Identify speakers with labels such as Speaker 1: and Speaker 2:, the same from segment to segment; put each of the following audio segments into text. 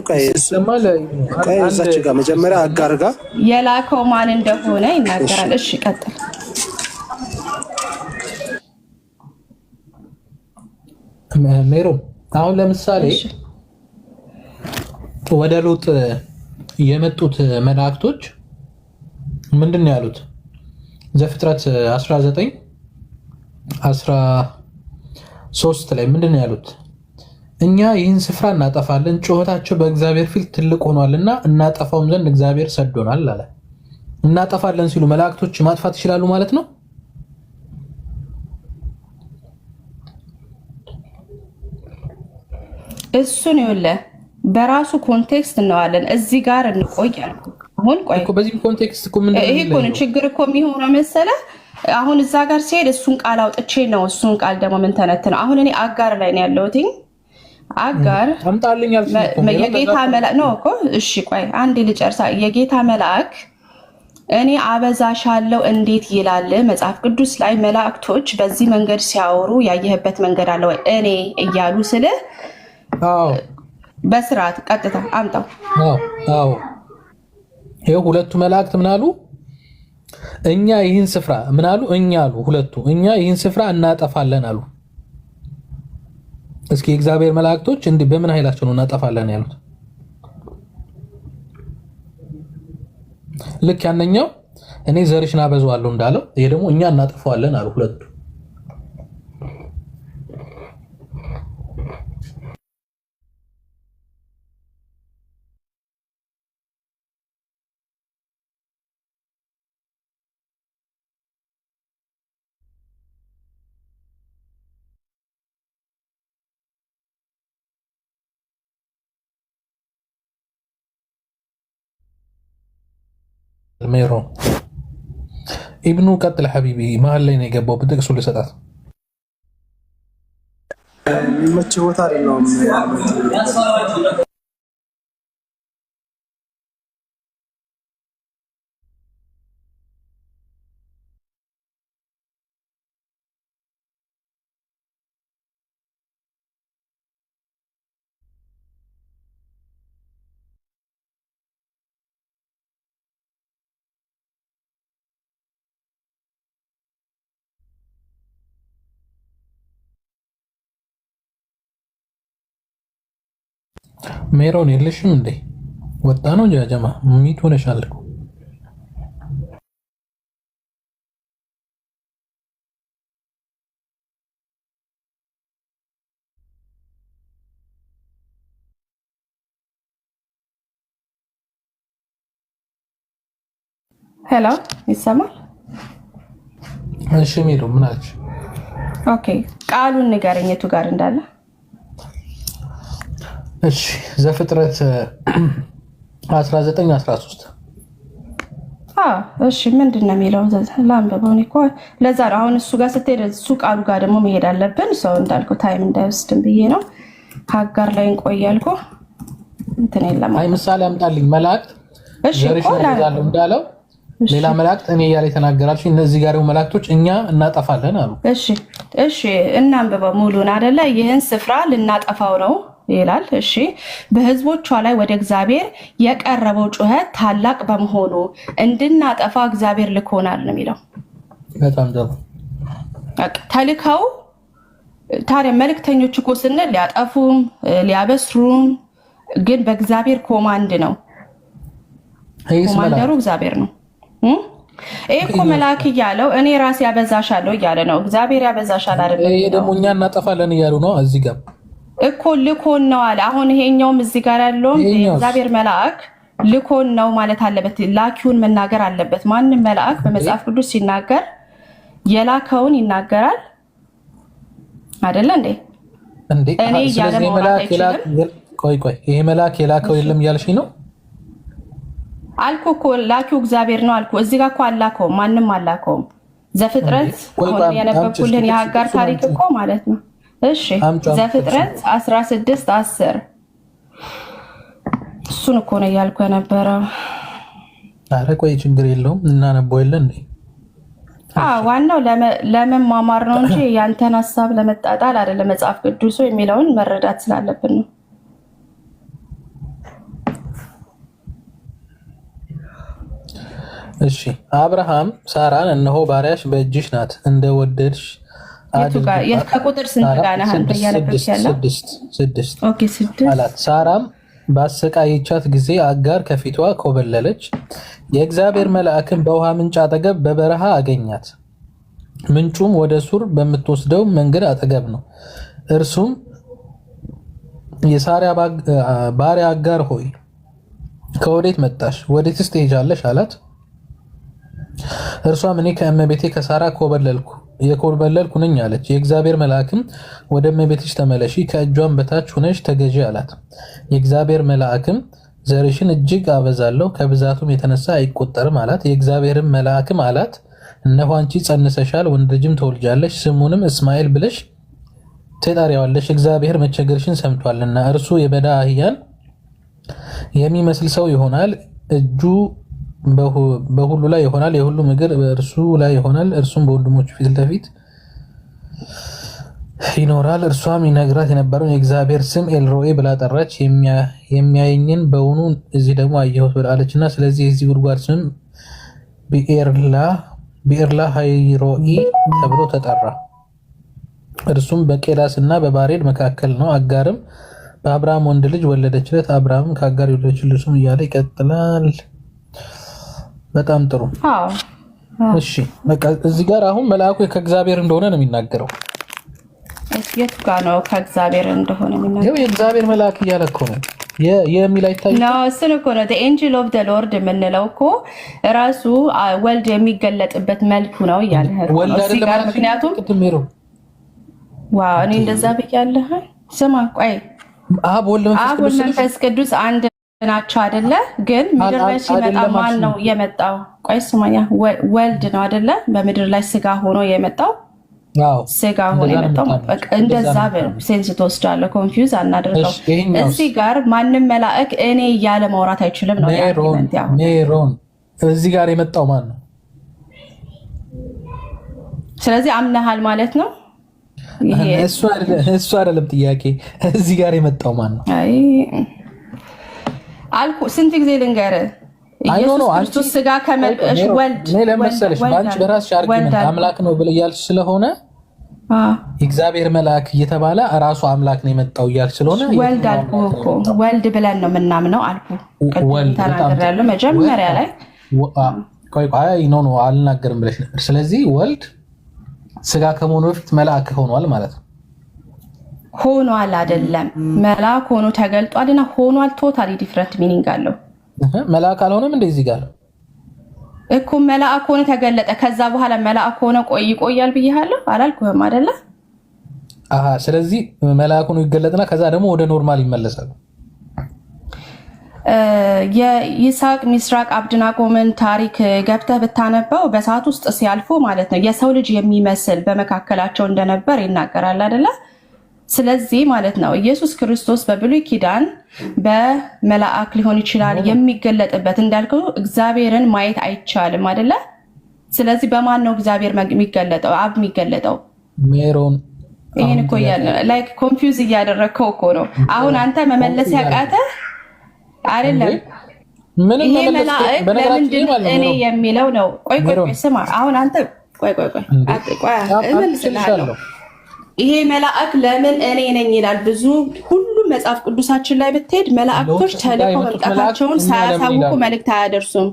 Speaker 1: ቆይ እዛች ጋር መጀመሪያ አጋር ጋር
Speaker 2: የላከው ማን እንደሆነ ይናገራል። እሺ ቀጥል።
Speaker 3: ሜሮ አሁን ለምሳሌ ወደ ሉጥ የመጡት መላእክቶች ምንድን ነው ያሉት? ዘፍጥረት 19:13 ላይ ምንድን ነው ያሉት? እኛ ይህን ስፍራ እናጠፋለን፣ ጩኸታቸው በእግዚአብሔር ፊት ትልቅ ሆኗልና እናጠፋውም ዘንድ እግዚአብሔር ሰዶናል አለ። እናጠፋለን ሲሉ መላእክቶች ማጥፋት ይችላሉ ማለት ነው?
Speaker 2: እሱን ይኸውልህ በራሱ ኮንቴክስት እናዋለን። እዚህ ጋር እንቆያለን። አሁን ቆይ
Speaker 3: እኮ በዚህ ኮንቴክስት እኮ ምን
Speaker 2: ይሄ እኮ ችግር እኮ የሚሆነው መሰለህ። አሁን እዛ ጋር ሲሄድ እሱን ቃል አውጥቼ ነው እሱን ቃል ደግሞ ምን ተነትነው። አሁን እኔ አጋር ላይ ነው ያለሁት። አጋር
Speaker 3: አምጣልኛል
Speaker 2: የጌታ መልአክ ነው እኮ። እሺ ቆይ አንዴ ልጨርሳ። የጌታ መልአክ እኔ አበዛሻለሁ እንዴት ይላል መጽሐፍ ቅዱስ ላይ? መላእክቶች በዚህ መንገድ ሲያወሩ ያየህበት መንገድ አለ ወይ? እኔ እያሉ ስለ በስርዓት ቀጥታ አምጣው።
Speaker 3: አዎ ይሄው ሁለቱ መላእክት ምን አሉ? እኛ ይህን ስፍራ ምን አሉ? እኛ አሉ ሁለቱ እኛ ይህን ስፍራ እናጠፋለን አሉ። እስኪ የእግዚአብሔር መላእክቶች እንዲህ በምን ኃይላቸው ነው እናጠፋለን ያሉት? ልክ ያንኛው እኔ ዘርሽን አበዛዋለሁ እንዳለው ይሄ ደግሞ እኛ እናጠፋዋለን አሉ ሁለቱ። ሜሮ ኢብኑ ቀጥል ሐቢቢ መሀል ላይ ነው የገባው። በጥቅሱ ልሰጣት
Speaker 1: የሚመች ቦታ አይደለም።
Speaker 3: ሜሮን የለሽም እንዴ? ወጣ ነው ጃጀማ ሚት ሆነሻል እኮ።
Speaker 2: ሄሎ ይሰማል?
Speaker 3: እሺ ሜሮ ምን አለች?
Speaker 2: ኦኬ ቃሉን ንገረኝ የቱ ጋር እንዳለ።
Speaker 3: እሺ ዘፍጥረት 19:13
Speaker 2: እሺ ምንድን ነው የሚለው? ላንብበው። እኔ እኮ ለዛ ነው አሁን እሱ ጋር ስትሄድ እሱ ቃሉ ጋር ደግሞ መሄድ አለብን። ሰው እንዳልኩ ታይም እንዳይወስድም ብዬ ነው። ሀጋር ላይ እንቆያልኩ እንትን የለም።
Speaker 3: አይ ምሳሌ አምጣልኝ። መላእክት ዘርሽ ይዛሉ እንዳለው ሌላ መላእክት እኔ እያለ የተናገራልሽ። እነዚህ ጋር መላእክቶች እኛ እናጠፋለን አሉ።
Speaker 2: እሺ እናንብበው ሙሉን አይደለ? ይህን ስፍራ ልናጠፋው ነው ይላል። እሺ በህዝቦቿ ላይ ወደ እግዚአብሔር የቀረበው ጩኸት ታላቅ በመሆኑ እንድናጠፋ እግዚአብሔር ልኮናል ነው የሚለው።
Speaker 3: በጣም ጥሩ
Speaker 2: ተልከው ታዲያ መልእክተኞች እኮ ስንል ሊያጠፉም ሊያበስሩም ግን በእግዚአብሔር ኮማንድ ነው። ኮማንደሩ እግዚአብሔር ነው። ይሄ እኮ መልአክ እያለው እኔ ራሴ ያበዛሻለሁ እያለ ነው። እግዚአብሔር ያበዛሻል አይደለም?
Speaker 3: ይሄ ደግሞ እኛ እናጠፋለን እያሉ ነው እዚህ ጋር
Speaker 2: እኮ ልኮን ነው አለ። አሁን ይሄኛውም እዚህ ጋር ያለውም እግዚአብሔር መልአክ ልኮን ነው ማለት አለበት። ላኪውን መናገር አለበት። ማንም መልአክ በመጽሐፍ ቅዱስ ሲናገር የላከውን ይናገራል አይደለ እንዴ? እኔ ያለ መልአክ
Speaker 3: ቆይ ይሄ መልአክ የላከው የለም እያልሽኝ ነው
Speaker 2: አልኩ እኮ። ላኪው እግዚአብሔር ነው አልኩ። እዚህ ጋር እኮ አላከውም፣ ማንም አላከውም። ዘፍጥረት አሁን የነበብኩልን የሀጋር ታሪክ እኮ ማለት ነው። እሺ ዘፍጥረት 16:10 እሱን እኮ ነው ያልኩ የነበረው።
Speaker 3: ኧረ ቆይ ችግር የለውም እናነበው የለ እንዴ?
Speaker 2: ዋናው ለመማማር ነው እንጂ ያንተን ሀሳብ ለመጣጣል አይደለም። መጽሐፍ ቅዱስ የሚለውን መረዳት ስላለብን ነው።
Speaker 3: እሺ አብርሃም ሳራን እነሆ ባሪያሽ በእጅሽ ናት እንደወደድሽ
Speaker 2: ከቁጥር ስንት ጋር ነህ አንተ እያነበብክ ያለው?
Speaker 3: 6
Speaker 2: ኦኬ 6
Speaker 3: አላት። ሳራም ባሰቃየቻት ጊዜ አጋር ከፊቷ ኮበለለች። የእግዚአብሔር መልአክም በውሃ ምንጭ አጠገብ በበረሃ አገኛት። ምንጩም ወደ ሱር በምትወስደው መንገድ አጠገብ ነው። እርሱም የሳራ ባሪያ አጋር ሆይ ከወዴት መጣሽ? ወዴትስ ትሄጃለሽ? አላት። እርሷም እኔ ከእመቤቴ ከሳራ የኮበለልኩ ነኝ አለች። የእግዚአብሔር መልአክም ወደ እመቤትሽ ተመለሺ፣ ከእጇም በታች ሆነሽ ተገዢ አላት። የእግዚአብሔር መልአክም ዘርሽን እጅግ አበዛለሁ፣ ከብዛቱም የተነሳ አይቆጠርም አላት። የእግዚአብሔርም መልአክም አላት፣ እነሆ አንቺ ጸንሰሻል፣ ወንድ ልጅም ትወልጃለሽ፣ ስሙንም እስማኤል ብለሽ ትጠሪዋለሽ። እግዚአብሔር መቸገርሽን ሰምቷልና እርሱ የበዳ አህያን የሚመስል ሰው ይሆናል። እጁ በሁሉ ላይ ይሆናል፣ የሁሉም እግር በእርሱ ላይ ይሆናል። እርሱም በወንድሞቹ ፊት ለፊት ይኖራል። እርሷም ይነግራት የነበረውን የእግዚአብሔር ስም ኤልሮኤ ብላ ጠራች። የሚያየኝን በውኑ እዚህ ደግሞ አየሁት ብላለችና፣ ስለዚህ የዚህ ጉድጓድ ስም ቢኤርላ ሃይሮኢ ተብሎ ተጠራ። እርሱም በቄዳስ እና በባሬድ መካከል ነው። አጋርም በአብርሃም ወንድ ልጅ ወለደችለት። አብርሃምም ከአጋር የወለደችለት እርሱም እያለ ይቀጥላል። በጣም ጥሩ። እሺ በቃ እዚህ ጋር አሁን መልአኩ ከእግዚአብሔር እንደሆነ ነው የሚናገረው።
Speaker 2: የቱ ጋር ነው ከእግዚአብሔር እንደሆነ የሚናገረው?
Speaker 3: ይኸው የእግዚአብሔር መልአክ እያለ እኮ ነው የሚል አይታይም ነው።
Speaker 2: እሱን እኮ ነው ኤንጅል ኦፍ ዘ ሎርድ የምንለው እኮ ራሱ ወልድ የሚገለጥበት መልኩ ነው እያለ እዚህ ጋር ምክንያቱም እኔ እንደዛ ብያለሁ። ስማ ቆይ አብ ወልድ መንፈስ ቅዱስ አንድ ናቸው አይደለ? ግን ምድር ላይ ሲመጣ ማን ነው የመጣው? ቆይ ስማኛ፣ ወልድ ነው አይደለ? በምድር ላይ ስጋ ሆኖ የመጣው ስጋ ሆኖ የመጣው እንደዛ ሴንስ ትወስዳለህ። ኮንፊውዝ አናደርገው። እዚህ ጋር ማንም መልአክ እኔ እያለ ማውራት አይችልም ነው
Speaker 3: ሜሮን። እዚህ ጋር የመጣው ማን ነው? ስለዚህ
Speaker 2: አምነሃል ማለት ነው።
Speaker 3: እሱ አይደለም ጥያቄ። እዚህ ጋር የመጣው ማን ነው
Speaker 2: አልኩ። ስንት ጊዜ ልንገርህ? ኢየሱስ ክርስቶስ ስጋ ወልድ
Speaker 3: ለመሰለሽ ባንቺ በራስሽ አርጊመንት አምላክ ነው ብለህ እያልሽ ስለሆነ እግዚአብሔር መልአክ እየተባለ ራሱ አምላክ ነው የመጣው እያልሽ ስለሆነ
Speaker 2: ወልድ አልኩ እኮ ወልድ ብለን ነው የምናምነው አልኩ። ቅድም ተናግሬያለሁ መጀመሪያ ላይ።
Speaker 3: ቆይ ኖ አልናገርም ብለሽ ነበር። ስለዚህ ወልድ ስጋ ከመሆኑ በፊት መልአክ ሆኗል ማለት ነው።
Speaker 2: ሆኗል አይደለም፣ መልአክ ሆኖ ተገልጧልና ሆኗል። ቶታሊ ዲፍረንት ሚኒንግ አለው።
Speaker 3: መልአክ አልሆነም እንደዚህ ጋር
Speaker 2: እኮ መልአክ ሆኖ ተገለጠ። ከዛ በኋላ መልአክ ሆኖ ይቆያል ብያለሁ አላልኩህም አይደለ?
Speaker 3: ስለዚህ መልአክ ሆኖ ይገለጥና ከዛ ደግሞ ወደ ኖርማል ይመለሳል።
Speaker 2: የይስሐቅ ሚስራቅ አብድናጎምን ታሪክ ገብተህ ብታነበው በሰዓት ውስጥ ሲያልፉ ማለት ነው የሰው ልጅ የሚመስል በመካከላቸው እንደነበር ይናገራል አይደለ? ስለዚህ ማለት ነው ኢየሱስ ክርስቶስ በብሉይ ኪዳን በመልአክ ሊሆን ይችላል የሚገለጥበት። እንዳልከው እግዚአብሔርን ማየት አይቻልም አይደለ? ስለዚህ በማን ነው እግዚአብሔር የሚገለጠው? አብ የሚገለጠው
Speaker 3: ሜሮን።
Speaker 2: ይሄን እኮ ያለ ላይክ ኮንፊውዝ እያደረግከው እኮ ነው። አሁን አንተ መመለስ ያቃተህ አይደለም። ይሄ መልአክ ለምንድን እኔ የሚለው ነው? ቆይ ስማ። አሁን አንተ ቆይ እመልስልሃለሁ። ይሄ መልአክ ለምን እኔ ነኝ ይላል? ብዙ ሁሉም መጽሐፍ ቅዱሳችን ላይ ብትሄድ መላእክቶች ተልከው መምጣታቸውን ሳያሳውቁ መልእክት አያደርሱም።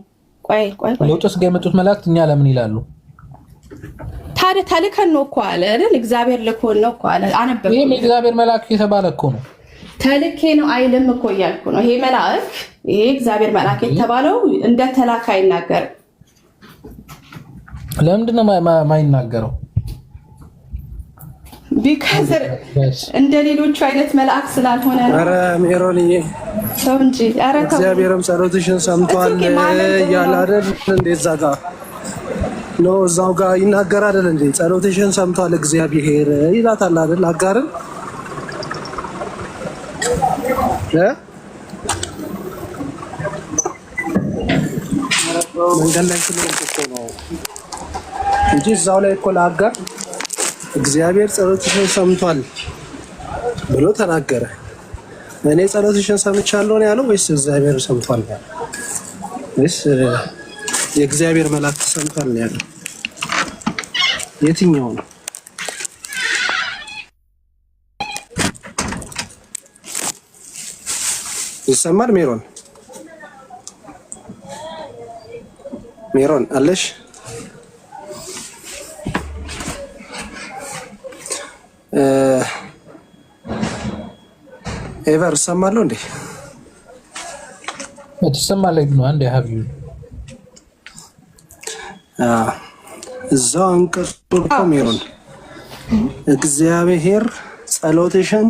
Speaker 2: ቆይ
Speaker 3: ለውጥስ ጋር የመጡት መላእክት እኛ ለምን ይላሉ?
Speaker 2: ታዲያ ተልከን ነው እኮ አለ አይደል? እግዚአብሔር ልኮን ነው እኮ አለ። አነበብኩ።
Speaker 3: ይሄ እግዚአብሔር መልአክ የተባለ እኮ ነው።
Speaker 2: ተልኬ ነው አይልም እኮ እያልኩ ነው። ይሄ መልአክ ይሄ እግዚአብሔር መልአክ የተባለው እንደ ተላካ አይናገርም።
Speaker 3: ለምንድን ነው ማይናገረው?
Speaker 2: ቢካዝ እንደ ሌሎቹ አይነት መልአክ ስላልሆነ ነው።
Speaker 1: ኧረ ሜሮንዬ
Speaker 2: ሰው እንጂ ኧረ
Speaker 1: እግዚአብሔርም ጸሎትሽን ሰምቷል እያለ አይደል? እንደዛ ጋር ነው እዛው ጋር ይናገር አይደል እንዴ? ጸሎትሽን ሰምቷል እግዚአብሔር ይላታል አይደል? አጋርን መንገድ ላይ ስለሆንኩ እኮ ነው እንጂ እዛው ላይ እኮ ለአጋር እግዚአብሔር ጸሎትሽን ሰምቷል ብሎ ተናገረ። እኔ ጸሎትሽን ሰምቻለሁ ነው ያለው ወይስ እግዚአብሔር ሰምቷል? ወይስ የእግዚአብሔር መልአክ ሰምቷል ነው ያለው። የትኛው ነው? ይሰማል? ሜሮን አለሽ? ኤቨር ሰማለሁ እንዴ?
Speaker 3: ትሰማለህ ነው አንዴ ሀቢብ
Speaker 1: እዛው አንቀጽ ሜሮን እግዚአብሔር ጸሎትሽን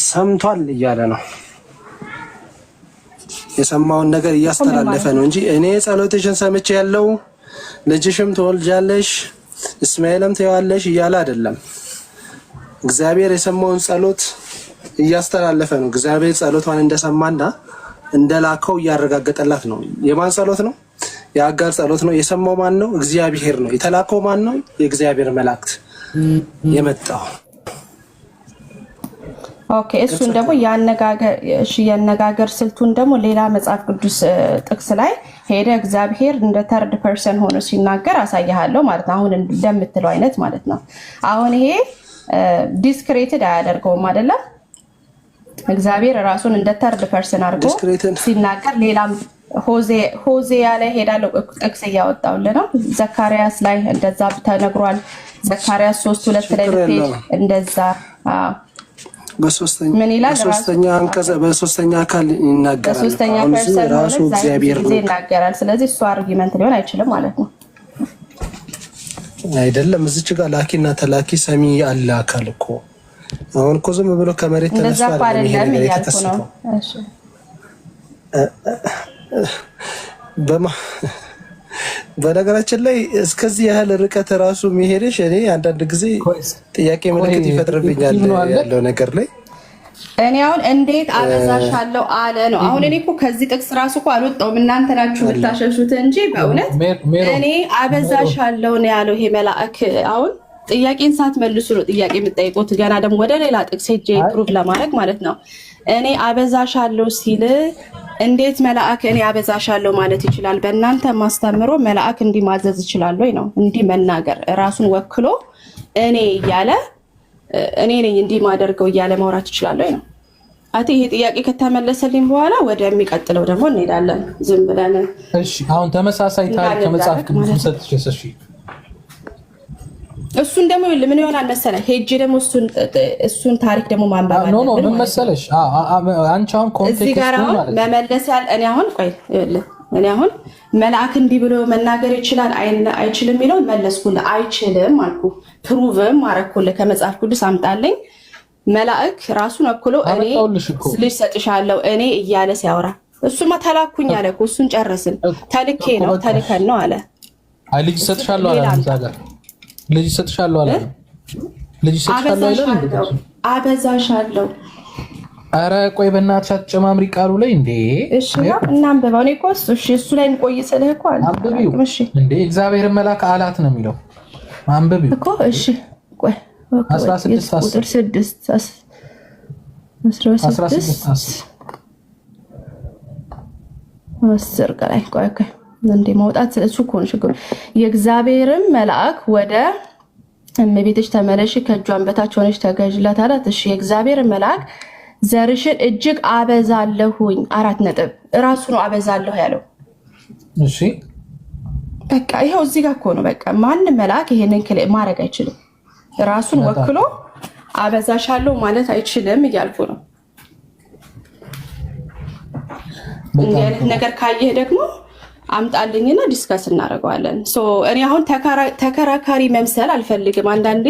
Speaker 1: ሰምቷል እያለ ነው። የሰማውን ነገር እያስተላለፈ ነው እንጂ እኔ ጸሎትሽን ሰምቼ ያለው ልጅሽም ትወልጃለሽ እስማኤልም ትይዋለሽ እያለ አይደለም። እግዚአብሔር የሰማውን ጸሎት እያስተላለፈ ነው። እግዚአብሔር ጸሎቷን እንደሰማና እንደላከው እያረጋገጠላት ነው። የማን ጸሎት ነው? የአጋር ጸሎት ነው። የሰማው ማን ነው? እግዚአብሔር ነው። የተላከው ማን ነው? የእግዚአብሔር መላእክት የመጣው።
Speaker 2: ኦኬ እሱን ደግሞ ያነጋገር ስልቱን ደግሞ ሌላ መጽሐፍ ቅዱስ ጥቅስ ላይ ሄደ እግዚአብሔር እንደ ተርድ ፐርሰን ሆኖ ሲናገር አሳያለሁ ማለት ነው። አሁን እንደምትለው አይነት ማለት ነው። አሁን ይሄ ዲስክሬትድ አያደርገውም አይደለም። እግዚአብሔር ራሱን እንደ ተርድ ፐርሰን አድርጎ ሲናገር ሌላም ሆዜያ ላይ ሄዳለው ጥቅስ እያወጣውልህ ነው። ዘካርያስ ላይ እንደዛ ተነግሯል። ዘካርያስ 3:2 ላይ ብትሄድ እንደዛ
Speaker 1: በሶስተኛ አንቀጽ በሶስተኛ አካል ይናገራል።
Speaker 2: በሶስተኛ ፐርሰን ራሱ እግዚአብሔር ይናገራል። ስለዚህ እሱ አርጊመንት ሊሆን አይችልም ማለት ነው።
Speaker 1: አይደለም እዚች ጋር ላኪና ተላኪ ሰሚ አለ አካል እኮ አሁን እኮ ዝም ብሎ ከመሬት ተነስቶ አይደለም እያልኩ ነው። እሺ በነገራችን ላይ እስከዚህ ያህል ርቀት ራሱ መሄድሽ እኔ አንዳንድ ጊዜ ጥያቄ ምልክት ይፈጥርብኛል ያለው ነገር ላይ።
Speaker 2: እኔ አሁን እንዴት አበዛሻለሁ አለ ነው። አሁን እኔ እኮ ከዚህ ጥቅስ ራሱ እኮ አልወጣሁም፣ እናንተ ናችሁ የምታሸሹት እንጂ በእውነት እኔ አበዛሻለሁ ነው ያለው ይሄ መልአክ። አሁን ጥያቄን ሳትመልሱ ነው ጥያቄ የምጠይቁት። ገና ደግሞ ወደ ሌላ ጥቅስ ሄጄ ፕሩቭ ለማድረግ ማለት ነው። እኔ አበዛሻለሁ ሲል እንዴት መልአክ እኔ አበዛሻለሁ ማለት ይችላል? በእናንተ ማስተምሮ መልአክ እንዲህ ማዘዝ ይችላል ወይ ነው? እንዲህ መናገር ራሱን ወክሎ እኔ እያለ እኔ ነኝ እንዲህ ማደርገው እያለ ማውራት ይችላል ወይ ነው? አቲ ይሄ ጥያቄ ከተመለሰልኝ በኋላ ወደሚቀጥለው ደግሞ እንሄዳለን። ዝም ብለን
Speaker 3: እሺ። አሁን ተመሳሳይ ታሪክ ከመጽሐፍ ቅዱስ ሰጥቼሽ እሺ
Speaker 2: እሱን ደግሞ ምን ይሆናል መሰለህ ሄጄ ደግሞ እሱን ታሪክ ደግሞ ማንበብ አለብን።
Speaker 3: ኖ ምን መሰለሽ አንቺ አሁን ኮንቴክስት ማለት
Speaker 2: መመለስ ያለ እኔ አሁን መልአክ እንዲህ ብሎ መናገር ይችላል አይችልም የሚለው መለስኩልህ። አይችልም አልኩ፣ ፕሩቭም አረኩልህ። ከመጽሐፍ ቅዱስ አምጣልኝ። መልአክ ራሱን ወክሎ እኔ ልጅ ሰጥሻለሁ እኔ እያለ ሲያወራ እሱማ ተላኩኝ አለ እኮ። እሱን ጨረስን። ተልኬ ነው ተልከን ነው አለ።
Speaker 3: አይ ልጅ ሰጥሻለሁ አለ ታጋር ልጅ ሰጥሻለሁ አለ። ልጅ ሰጥሻለሁ አይደል?
Speaker 2: አበዛሻለሁ።
Speaker 3: አረ ቆይ በእናትሽ አትጨማምሪ ቃሉ ላይ እንዴ።
Speaker 2: እሺ እናንብበው። እኔ እኮ እሱ ላይ እንቆይ ስልህ እኮ አለ።
Speaker 3: እሺ እንዴ እግዚአብሔር መልአክ አላት ነው የሚለው። አንብቢው
Speaker 2: እኮ እሺ። ቆይ
Speaker 3: 16
Speaker 2: ቁጥር 6 10 ቀላይ ቆይ እንዴ መውጣት እሱ እኮ ነው ችግሩ። የእግዚአብሔርም መልአክ ወደ እመቤትሽ ተመለሽ ከእጇን በታች ሆነሽ ተገዥላት አላት። እሺ የእግዚአብሔር መልአክ ዘርሽን እጅግ አበዛለሁኝ 4 ነጥብ እራሱ ነው አበዛለሁ ያለው።
Speaker 3: እሺ
Speaker 2: በቃ ይሄው እዚህ ጋር እኮ ነው። በቃ ማንም መልአክ ይሄንን ማድረግ አይችልም። ራሱን ወክሎ አበዛሻለሁ ማለት አይችልም እያልኩ ነው። እንዲህ አይነት ነገር ካየህ ደግሞ አምጣልኝና ዲስከስ እናደርገዋለን። እኔ አሁን ተከራካሪ መምሰል አልፈልግም። አንዳንዴ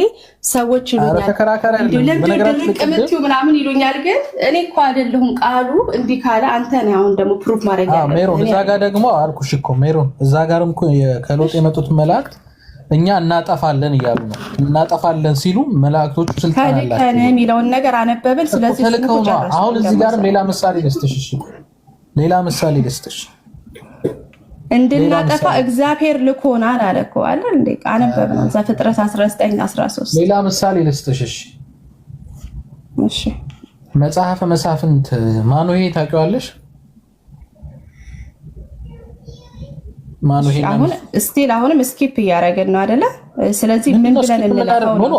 Speaker 2: ሰዎች ይሉኛል ቅምትዩ ምናምን ይሉኛል፣ ግን እኔ እኮ አይደለሁም ቃሉ እንዲህ ካለ አንተ ነህ አሁን ደግሞ ፕሩፍ ማድረግ ያለብህ።
Speaker 3: ሜሮን እዛ ጋር ደግሞ አልኩሽ እኮ ሜሮን እዛ ጋርም እኮ ከሎጥ የመጡት መላእክት እኛ እናጠፋለን እያሉ ነው። እናጠፋለን ሲሉ መላእክቶቹ ስልጣን አላቸው
Speaker 2: የሚለውን ነገር አነበብን። ስለዚህ
Speaker 3: አሁን እዚህ ጋርም ሌላ ምሳሌ ልስጥሽ። እሺ ሌላ ምሳሌ ልስጥሽ።
Speaker 2: እንድናጠፋ እግዚአብሔር ልኮናል አለ እኮ አይደል እንዴ? አነበብነው ዘፍጥረት 19:13።
Speaker 3: ሌላ ምሳሌ ልስጥሽ።
Speaker 2: እሺ
Speaker 3: መጽሐፈ መሳፍንት ማኑሄ ታውቂዋለሽ? ማኑ ይሄን
Speaker 2: አሁን አሁንም ስኪፕ እያደረግን ነው አይደለ? ስለዚህ ምን ብለን እንለፈው ነው?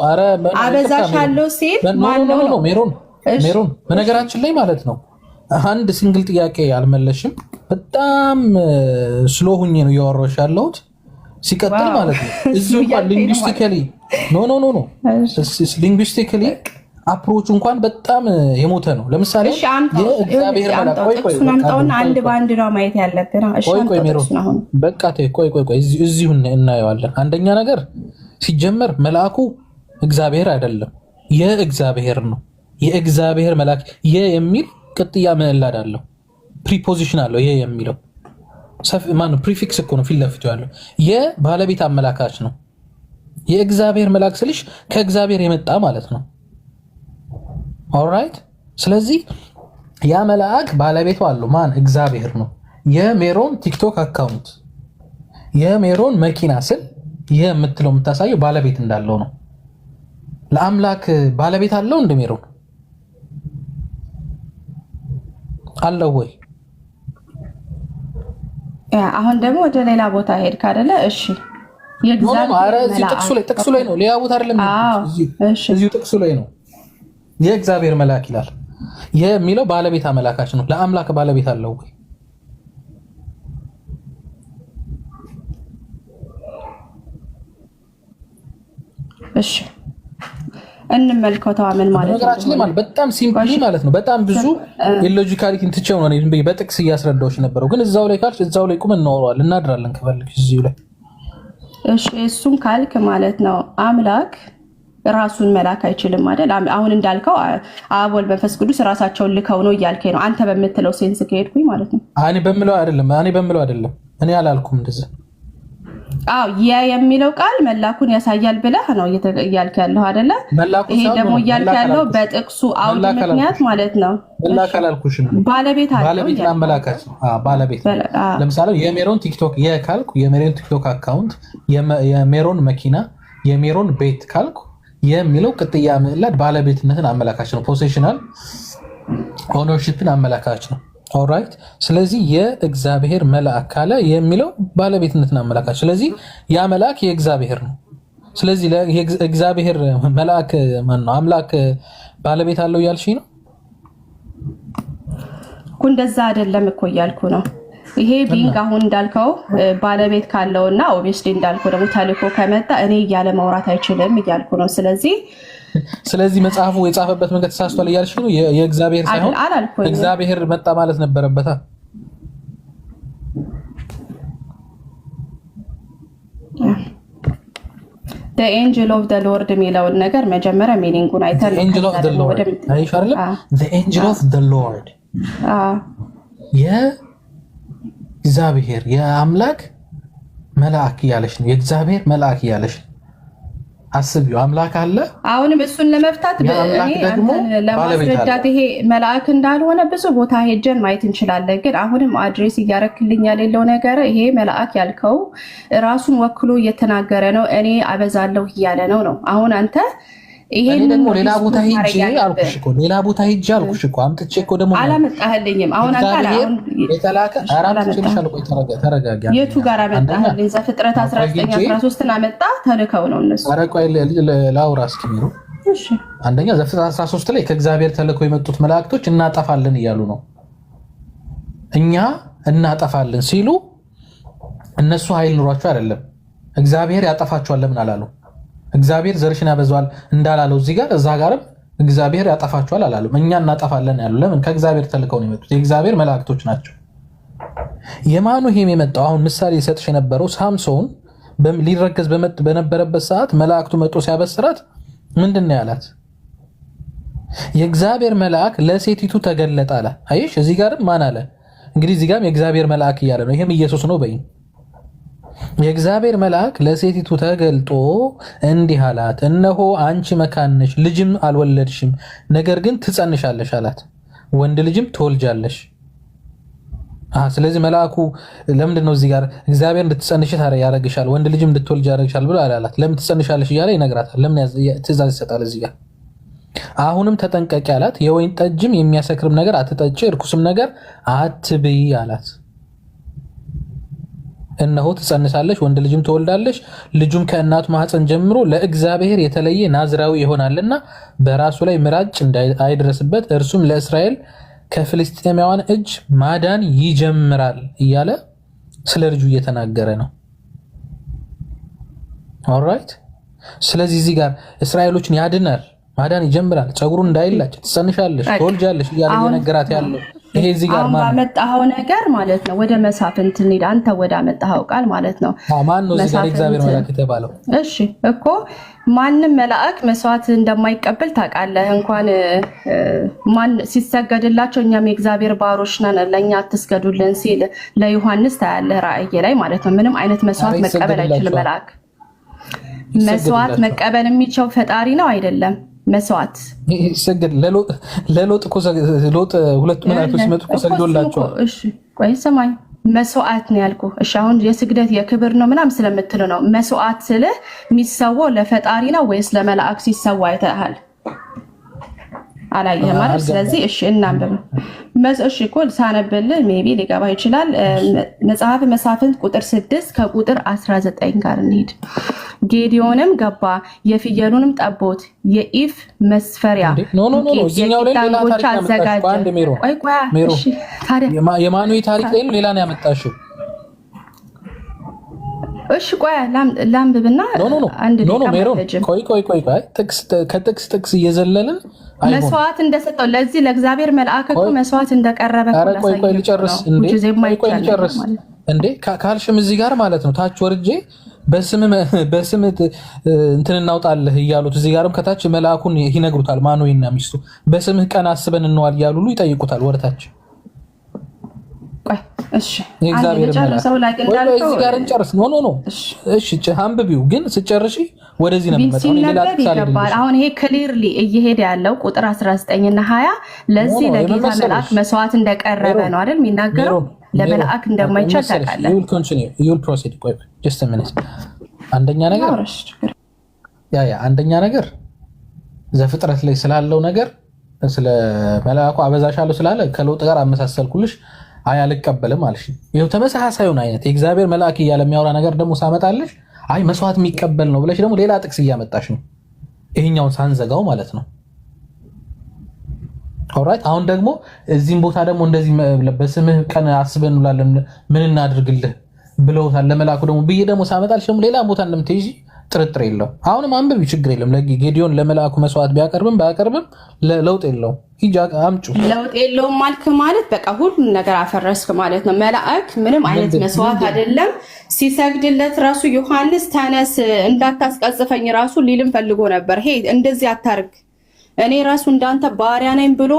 Speaker 2: አበዛሻለሁ ሲል ማን ነው?
Speaker 3: ሜሮን በነገራችን ላይ ማለት ነው አንድ ሲንግል ጥያቄ አልመለሽም። በጣም ስሎ ሁኜ ነው እያወራሁሽ ያለሁት። ሲቀጥል ማለት ነው እዚሁ ሊንጉስቲካሊ ሊንጉስቲካሊ አፕሮች እንኳን በጣም የሞተ ነው። ለምሳሌ የእግዚአብሔር
Speaker 2: መልአክ አንድ ባንድ ነው ማየት ያለብን።
Speaker 3: በቃ ቆይ እዚሁ እናየዋለን። አንደኛ ነገር ሲጀመር መልአኩ እግዚአብሔር አይደለም፣ የእግዚአብሔር ነው። የእግዚአብሔር መልአክ የሚል ቅጥያ ምዕላድ አለው፣ ፕሪፖዚሽን አለው። የሚለው ማነው? ፕሪፊክስ እኮ ነው ፊት ለፊቱ ያለው። የባለቤት አመላካች ነው። የእግዚአብሔር መልአክ ስልሽ ከእግዚአብሔር የመጣ ማለት ነው። ኦልራይት። ስለዚህ ያ መልአክ ባለቤቱ አለው። ማን? እግዚአብሔር ነው። የሜሮን ቲክቶክ አካውንት የሜሮን መኪና ስል የምትለው የምታሳየው ባለቤት እንዳለው ነው። ለአምላክ ባለቤት አለው እንደ ሜሮን አለው ወይ?
Speaker 2: አሁን ደግሞ ወደ ሌላ ቦታ ሄድክ አይደለ? እሺ
Speaker 3: ጥቅሱ ላይ ነው፣ ሌላ ቦታ አይደለም። እዚሁ ጥቅሱ ላይ ነው። የእግዚአብሔር መልአክ ይላል የሚለው ባለቤት አመላካች ነው። ለአምላክ ባለቤት አለው ወይ?
Speaker 2: እሺ እንመልከተው። ምን ማለት ነው?
Speaker 3: ነገራችን ላይ ማለት በጣም ሲምፕሊ ማለት ነው። በጣም ብዙ ኢሎጂካሊቲን ትቼው ነው እኔ በጥቅስ እያስረዳሁሽ ነበረው። ግን እዛው ላይ ካልሽ እዛው ላይ ቁም እናወራዋለን፣ እናድራለን ከፈለግሽ እዚሁ ላይ።
Speaker 2: እሺ እሱን ካልክ ማለት ነው አምላክ ራሱን መላክ አይችልም አይደል? አሁን እንዳልከው አብ ወልድ መንፈስ ቅዱስ ራሳቸውን ልከው ነው እያልከኝ ነው አንተ በምትለው ሴንስ ከሄድኩኝ ማለት ነው።
Speaker 3: እኔ በምለው አይደለም እኔ አላልኩም እንደዛ።
Speaker 2: የሚለው ቃል መላኩን ያሳያል ብለህ ነው እያልክ ያለው አይደለ? ይሄ ደግሞ እያልክ ያለው በጥቅሱ አውድ ምክንያት ማለት ነው።
Speaker 3: መላክ አላልኩሽም።
Speaker 2: ባለቤት
Speaker 3: አመላካች ነው። ባለቤት ለምሳሌ የሜሮን ቲክቶክ ካልኩ የሜሮን ቲክቶክ አካውንት፣ የሜሮን መኪና፣ የሜሮን ቤት ካልኩ የሚለው ቅጥያ ምዕላድ ባለቤትነትን አመላካች ነው። ፖሴሽናል ኦነርሺፕን አመላካች ነው። ኦልራይት። ስለዚህ የእግዚአብሔር መልአክ ካለ የሚለው ባለቤትነትን አመላካች፣ ስለዚህ ያ መልአክ የእግዚአብሔር ነው። ስለዚህ የእግዚአብሔር መልአክ ማን ነው? አምላክ ባለቤት አለው እያልሽኝ ነው
Speaker 2: እኮ። እንደዛ አይደለም እኮ እያልኩ ነው። ይሄ ቢንግ አሁን እንዳልከው ባለቤት ካለው እና ኦብቪየስሊ እንዳልከው ደግሞ ተልኮ ከመጣ እኔ እያለ ማውራት አይችልም እያልኩ ነው። ስለዚህ
Speaker 3: መጽሐፉ የጻፈበት መንገድ ተሳስቷል እያልሽ ነው። የእግዚአብሔር ሳይሆን እግዚአብሔር መጣ ማለት ነበረበታ።
Speaker 2: the angel of the lord የሚለውን ነገር መጀመሪያ ሚኒንጉን አይተን
Speaker 3: angel of the lord አይሽ አይደል? the angel of the lord የእግዚአብሔር የአምላክ መልአክ እያለሽ ነው። የእግዚአብሔር መልአክ እያለሽ ነው። አስቢው፣ አምላክ አለ።
Speaker 2: አሁንም እሱን ለመፍታት ለማስረዳት ይሄ መልአክ እንዳልሆነ ብዙ ቦታ ሄጀን ማየት እንችላለን። ግን አሁንም አድሬስ እያረክልኝ ያለው ነገር ይሄ መልአክ ያልከው ራሱን ወክሎ እየተናገረ ነው። እኔ አበዛለሁ እያለ ነው። አሁን አንተ
Speaker 3: ይሄን ደግሞ ሌላ ቦታ ሄጄ አልኩሽ እኮ አምጥቼ እኮ ደግሞ
Speaker 2: አላመጣህልኝም። አሁን አሁን
Speaker 3: የተላከ ተረጋጋ።
Speaker 2: የቱ ጋር አመጣህልኝ? ዘፍጥረት 19:13 አመጣ። ተልከው ነው እነሱ።
Speaker 3: አረቆይ ላውራ እስኪ ነው። እሺ አንደኛ ዘፍጥረት 13 ላይ ከእግዚአብሔር ተልከው የመጡት መላእክቶች እናጠፋለን እያሉ ነው። እኛ እናጠፋለን ሲሉ እነሱ ኃይል ኑሯቸው አይደለም። እግዚአብሔር ያጠፋቸዋል ለምን አላሉ? እግዚአብሔር ዘርሽን ያበዛዋል እንዳላለው እዚህ ጋር እዛ ጋርም እግዚአብሔር ያጠፋቸዋል አላለም። እኛ እናጠፋለን ያሉ ለምን? ከእግዚአብሔር ተልከው ነው የመጡት። የእግዚአብሔር መላእክቶች ናቸው። የማኑሄም የመጣው አሁን ምሳሌ የሰጥሽ የነበረው ሳምሶን ሊረገዝ በነበረበት ሰዓት መላእክቱ መጥቶ ሲያበስራት ምንድን ነው ያላት? የእግዚአብሔር መልአክ ለሴቲቱ ተገለጠ አለ። አይሽ እዚህ ጋርም ማን አለ? እንግዲህ እዚህ ጋርም የእግዚአብሔር መልአክ እያለ ነው። ይሄም ኢየሱስ ነው በይ። የእግዚአብሔር መልአክ ለሴቲቱ ተገልጦ እንዲህ አላት፣ እነሆ አንቺ መካን ነሽ፣ ልጅም አልወለድሽም፣ ነገር ግን ትጸንሻለሽ አላት፣ ወንድ ልጅም ትወልጃለሽ። ስለዚህ መልአኩ ለምንድን ነው እዚህ ጋር እግዚአብሔር እንድትጸንሽ ያደርግሻል፣ ወንድ ልጅም እንድትወልጅ ያደርግሻል ብሎ አላላት? ለምን ትጸንሻለሽ እያለ ይነግራታል። ለምን ትእዛዝ ይሰጣል እዚህ ጋር? አሁንም ተጠንቀቂ አላት፣ የወይን ጠጅም የሚያሰክርም ነገር አትጠጪ፣ እርኩስም ነገር አትብይ አላት። እነሆ ትጸንሳለች፣ ወንድ ልጅም ትወልዳለች፣ ልጁም ከእናቱ ማህፀን ጀምሮ ለእግዚአብሔር የተለየ ናዝራዊ ይሆናልና በራሱ ላይ ምራጭ አይድረስበት፣ እርሱም ለእስራኤል ከፍልስጤማውያን እጅ ማዳን ይጀምራል እያለ ስለ ልጁ እየተናገረ ነው። ኦልራይት። ስለዚህ እዚህ ጋር እስራኤሎችን ያድናል፣ ማዳን ይጀምራል፣ ጸጉሩን እንዳይላጭ ትጸንሻለሽ፣ ትወልጃለሽ እያለ እየነገራት ያለው ይሄ እዚህ ጋር
Speaker 2: ማን ባመጣኸው ነገር ማለት ነው። ወደ መሳፍንት እንሂድ። አንተ ወደ አመጣኸው ቃል ማለት ነው።
Speaker 3: ማን ነው እዚህ ጋር እግዚአብሔር መልአክ የተባለው?
Speaker 2: እሺ እኮ ማንም መልአክ መስዋዕት እንደማይቀበል ታውቃለህ። እንኳን ማን ሲሰገድላቸው እኛም የእግዚአብሔር ባሮች ነን ለእኛ አትስገዱልን ሲል ለዮሐንስ ታያለህ ራእይ ላይ ማለት ነው። ምንም አይነት መስዋዕት መቀበል አይችልም መልአክ። መስዋዕት መቀበል የሚችለው ፈጣሪ ነው አይደለም። መስዋዕት
Speaker 3: ይሰግድ ለሎጥ እኮ ሎጥ ሁለት መላእክቶች ሲመጡ እኮ ሰግዶላቸዋል።
Speaker 2: እሺ ቆይ ሰማኝ። መስዋዕት ነው ያልኩ። እሺ አሁን የስግደት የክብር ነው ምናምን ስለምትል ነው። መስዋዕት ስልህ የሚሰዋው ለፈጣሪ ነው ወይስ ለመላእክ ሲሰዋ አይተሃል? አላየህም ማለት። ስለዚህ እሺ እናንብብ። እሺ እኮ ሳነብልህ ሜቢ ሊገባ ይችላል። መጽሐፈ መሳፍንት ቁጥር 6 ከቁጥር 19 ጋር እንሂድ። ጌዲዮንም ገባ፣ የፍየሉንም ጠቦት የኢፍ መስፈሪያ ጌጣንጎች አዘጋጀ።
Speaker 3: የማኑኤ ታሪክ ላይ ሌላ ነው ያመጣሽው።
Speaker 2: እሺ ቆይ ላምብብና አንድ
Speaker 3: ከጥቅስ ጥቅስ እየዘለልን
Speaker 2: መስዋዕት እንደሰጠው ለዚህ ለእግዚአብሔር መልአክ እኮ መስዋዕት እንደቀረበ
Speaker 3: ልጨርስ እንዴ ካልሽም እዚህ ጋር ማለት ነው ታች ወርጄ በስም እንትን እናውጣለህ እያሉት እዚህ ጋርም ከታች መልአኩን ይነግሩታል። ማኑኤና ሚስቱ በስምህ ቀን አስበን እንዋል እያሉ ሁሉ ይጠይቁታል ወደታች።
Speaker 2: እሺ እግዚአብሔር
Speaker 3: እዚህ ጋር እንጨርስ። ኖ እሺ አንብቢው ግን ስጨርሺ ወደዚህ ነው የሚመጣው።
Speaker 2: አሁን ይሄ ክሊርሊ እየሄደ ያለው ቁጥር 19 እና 20 ለዚህ ለጌታ መልአክ መስዋዕት እንደቀረበ ነው አይደል የሚናገረው። ለመልአክ እንደማይቻል ታውቃለህ።
Speaker 3: አንደኛ ነገር ዘፍጥረት ላይ ስላለው ነገር ስለ መልአኩ አበዛሻለሁ ስላለ ከሎጥ ጋር አመሳሰልኩልሽ። አይ አልቀበልም አልሽ። ይሄው ተመሳሳዩን አይነት የእግዚአብሔር መልአክ እያለ የሚያወራ ነገር ደግሞ ሳመጣልሽ አይ መስዋዕት የሚቀበል ነው ብለሽ ደግሞ ሌላ ጥቅስ እያመጣሽ ነው። ይሄኛውን ሳንዘጋው ማለት ነው። ኦልራይት። አሁን ደግሞ እዚህም ቦታ ደግሞ እንደዚህ በስምህ ቀን አስበን እንላለን ምን እናድርግልህ ብለውታል ለመልአኩ ደግሞ ብዬ ደግሞ ሳመጣልሽ ደግሞ ሌላ ቦታ እንደምትይጂ ጥርጥር የለው። አሁንም አንብቢ፣ ችግር የለም። ጌዲዮን ለመልአኩ መስዋዕት ቢያቀርብም ባያቀርብም ለውጥ የለውም። ሂጂ አምጩ።
Speaker 2: ለውጥ የለውም ማልክ ማለት በቃ ሁሉን ነገር አፈረስክ ማለት ነው። መልአክ ምንም አይነት መስዋዕት አይደለም። ሲሰግድለት ራሱ ዮሐንስ ተነስ እንዳታስቀጽፈኝ ራሱ ሊልም ፈልጎ ነበር። ሄ እንደዚህ አታርግ፣ እኔ ራሱ እንዳንተ ባሪያ ነኝ ብሎ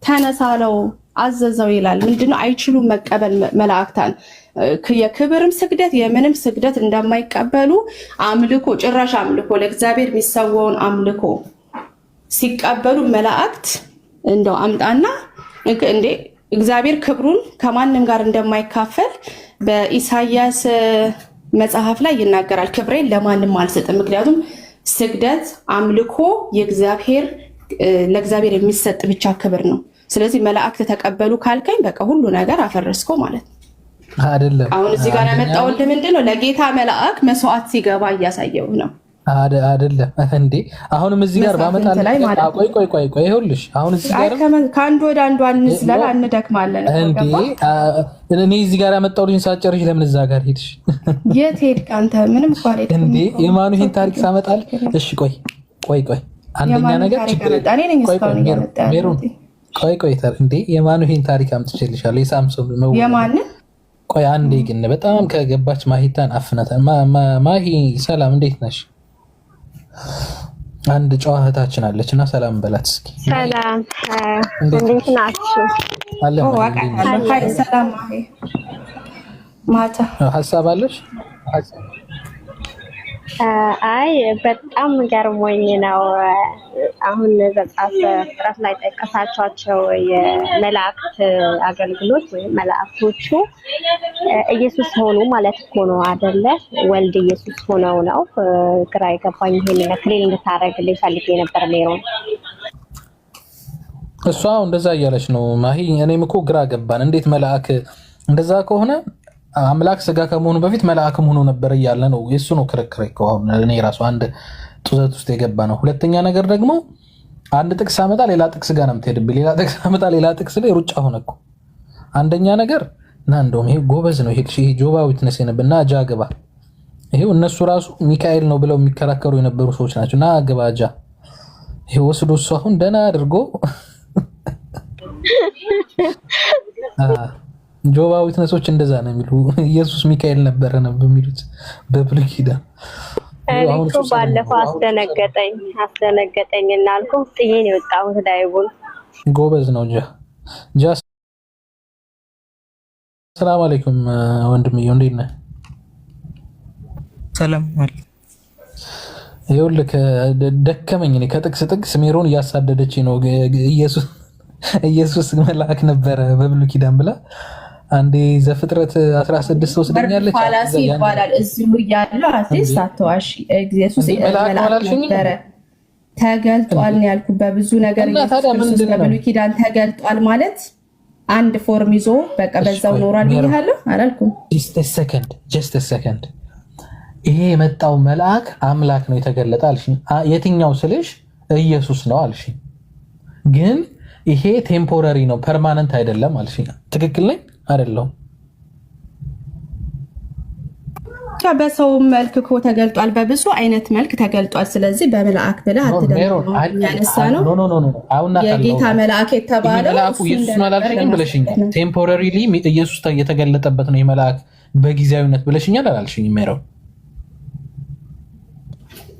Speaker 2: ተነሳለው አዘዘው ይላል። ምንድነው አይችሉም መቀበል መላእክታን የክብርም ስግደት የምንም ስግደት እንደማይቀበሉ አምልኮ ጭራሽ አምልኮ ለእግዚአብሔር የሚሰዋውን አምልኮ ሲቀበሉ መላእክት እንደው አምጣና እንዴ እግዚአብሔር ክብሩን ከማንም ጋር እንደማይካፈል በኢሳይያስ መጽሐፍ ላይ ይናገራል። ክብሬን ለማንም አልሰጥም። ምክንያቱም ስግደት አምልኮ የእግዚአብሔር ለእግዚአብሔር የሚሰጥ ብቻ ክብር ነው። ስለዚህ መላእክት ተቀበሉ ካልከኝ በቃ ሁሉ ነገር አፈረስከው ማለት ነው
Speaker 3: አይደለም።
Speaker 2: አሁን እዚህ ጋር ያመጣውልህ ምንድነው? ለጌታ መልአክ መስዋዕት ሲገባ እያሳየው ነው
Speaker 3: አይደለም እንዴ? አሁንም እዚህ ጋር ባመጣልህ ቆይ ይኸውልሽ፣ አሁን እዚህ ጋር
Speaker 2: ከአንዱ ወደ አንዱ አንዝላል አንደክማለን
Speaker 3: እንዴ? እኔ እዚህ ጋር ያመጣውልኝ ሳጨርሽ ለምን እዛ ጋር ሄድሽ?
Speaker 2: የት ሄድክ አንተ? ምንም እኮ አልሄድኩም
Speaker 3: እንዴ። የማኑኤን ታሪክ ሳመጣልህ እሺ፣ ቆይ አንደኛ ነገር ችግር ቆይ እንዴ የማኑኤን ታሪክ አምጥቼልሻለሁ። የሳምሶን ነው
Speaker 2: የማንን?
Speaker 3: ቆይ አንዴ ግን በጣም ከገባች ማሂታን አፍናታ። ማሂ ሰላም፣ እንዴት ነሽ? አንድ ጨዋ እህታችን አለች እና ሰላም በላት እስኪ።
Speaker 4: ሰላም እንዴት ናችሁ?
Speaker 2: ሰላም ማሂ። ማታ
Speaker 3: ሀሳብ አለሽ?
Speaker 4: አይ በጣም ገርሞኝ ነው። አሁን ዘጻፍ ፍጥረት ላይ ጠቀሳቸው የመላእክት አገልግሎት ወይም መላእክቶቹ ኢየሱስ ሆኑ ማለት እኮ ነው አይደለ? ወልድ ኢየሱስ ሆነው ነው። ግራ የገባኝ ይሄን ክሊል እንድታረግልኝ ፈልጌ ነበር። ሜሮን
Speaker 3: እሷ እንደዛ እያለች ነው ማሂ። እኔም እኮ ግራ ገባን። እንዴት መልአክ እንደዛ ከሆነ አምላክ ስጋ ከመሆኑ በፊት መልአክም ሆኖ ነበር እያለ ነው። የሱ ነው ክርክር እኮ አሁን እኔ ራሱ አንድ ጡዘት ውስጥ የገባ ነው። ሁለተኛ ነገር ደግሞ አንድ ጥቅስ አመጣ ሌላ ጥቅስ ጋር ነው የምትሄድብኝ። ሌላ ጥቅስ አመጣ ሌላ ጥቅስ ላይ ሩጫ ሆነ እኮ። አንደኛ ነገር እና እንደውም ይሄ ጎበዝ ነው ይሄ ጆባ ዊትነስ የነበርና አጃግባ ይሄው እነሱ ራሱ ሚካኤል ነው ብለው የሚከራከሩ የነበሩ ሰዎች ናቸው። እና አገባጃ ይሄ ወስዶ እሱ አሁን ደህና አድርጎ ጆባ ዊትነሶች እንደዛ ነው የሚሉ ኢየሱስ ሚካኤል ነበረ ነው የሚሉት በብሉይ ኪዳን።
Speaker 4: አሁን እኮ ባለፈው አስደነገጠኝ እና አልኩህ ጥዬን የወጣሁት ዳይቡን
Speaker 3: ጎበዝ ነው ጃ ሰላም አለይኩም ወንድምዬ እንዴት ነህ?
Speaker 5: ሰላም አለ።
Speaker 3: ይኸውልህ ደከመኝ እኔ ከጥቅስ ጥቅስ ሜሮን እያሳደደች ነው። ኢየሱስ መልአክ ነበረ በብሉይ ኪዳን ብላ አንዴ ዘፍጥረት 16 ወስደኛለች
Speaker 2: ፋላሲ ይባላል። እዚሁ ያለው አትሊስት አትዋሽ። ኢየሱስ መልአክ ነበረ ተገልጧል ነው ያልኩት። በብዙ ነገር ኢየሱስ በብሉይ ኪዳን ተገልጧል ማለት አንድ ፎርም ይዞ በቃ በዛው ኖራል ብያለሁ አላልኩም?
Speaker 3: ጀስት ሰከንድ ይሄ የመጣው መልአክ አምላክ ነው የተገለጠ አልሽኝ። የትኛው ስልሽ ኢየሱስ ነው አልሽኝ። ግን ይሄ ቴምፖራሪ ነው ፐርማነንት አይደለም አልሽኝ። ትክክል ነኝ አይደለም?
Speaker 2: በሰው መልክ እኮ ተገልጧል፣ በብዙ አይነት መልክ ተገልጧል። ስለዚህ በመልአክ ብለህ ያነሳ ነው የጌታ መልአክ የተባለው
Speaker 3: ኢየሱስ ነው አላልሽኝም ብለሽኛል። ቴምፖራሪሊ ኢየሱስ የተገለጠበት ነው የመልአክ በጊዜያዊነት ብለሽኛል አላልሽኝም? ሜሮ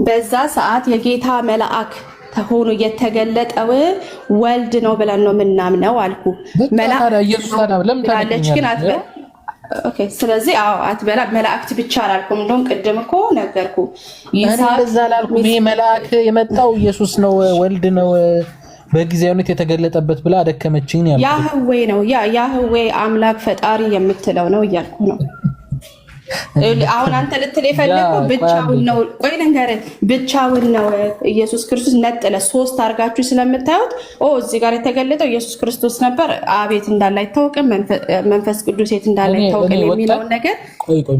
Speaker 2: በዛ ሰዓት የጌታ መልአክ ተሆኖ የተገለጠው ወልድ ነው ብለን ነው የምናምነው አልኩ። ስለዚህ አትበላ መላእክት ብቻ አላልኩም። እንደውም ቅድም እኮ ነገርኩ
Speaker 3: እንደዛ አላልኩም። ይሄ መልአክ የመጣው ኢየሱስ ነው ወልድ ነው በጊዜያዊነት የተገለጠበት ብላ አደከመችኝ ያልኩት
Speaker 2: ያህዌ ነው። ያህዌ አምላክ ፈጣሪ የምትለው ነው እያልኩ ነው። አሁን አንተ ልትል የፈለገው ብቻውን ነው። ቆይ ልንገርህ፣ ብቻውን ነው ኢየሱስ ክርስቶስ ነጥለ ሶስት አድርጋችሁ ስለምታዩት እዚህ ጋር የተገለጠው ኢየሱስ ክርስቶስ ነበር፣ አቤት እንዳለ አይታወቅም፣ መንፈስ ቅዱስ የት እንዳለ አይታወቅም የሚለውን ነገር